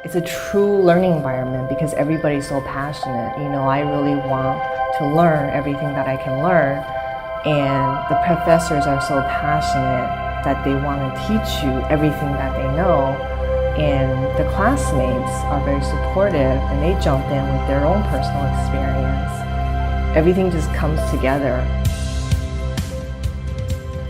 It's a true learning environment because everybody's so passionate. I really want to learn everything that I can learn, and the professors are so passionate that they want to teach you everything that they know, and the classmates are very supportive and they jump in with their own personal experience. Everything just comes together.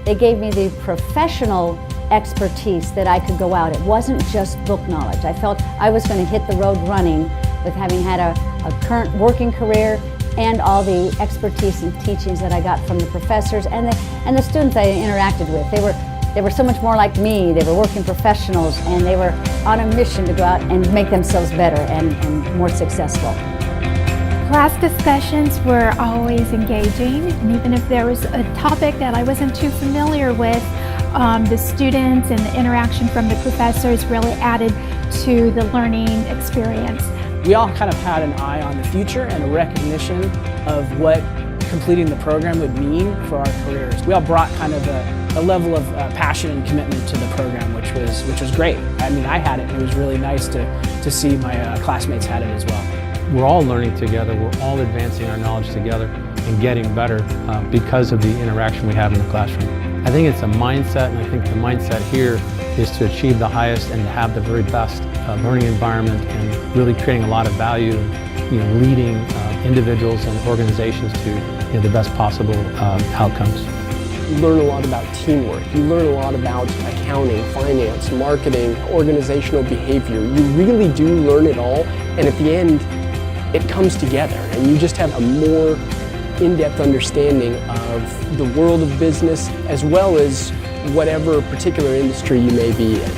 They gave me the professional expertise that I could go out. It wasn't just book knowledge. I felt I was going to hit the road running with having had a current working career and all the expertise and teachings that I got from the professors and the students I interacted with. They were so much more like me. They were working professionals and they were on a mission to go out and make themselves better and more successful. Class discussions were always engaging, and even if there was a topic that I wasn't too familiar with, the students and the interaction from the professors really added to the learning experience. We all kind of had an eye on the future and a recognition of what completing the program would mean for our careers. We all brought kind of a level of passion and commitment to the program, which was great. I mean, I had it, and it was really nice to see my classmates had it as well. We're all learning together, we're all advancing our knowledge together and getting better because of the interaction we have in the classroom. I think it's a mindset, and I think the mindset here is to achieve the highest and to have the very best learning environment and really creating a lot of value, leading individuals and organizations to the best possible outcomes. You learn a lot about teamwork. You learn a lot about accounting, finance, marketing, organizational behavior. You really do learn it all, and at the end, it comes together, and you just have a more in-depth understanding of the world of business as well as whatever particular industry you may be in.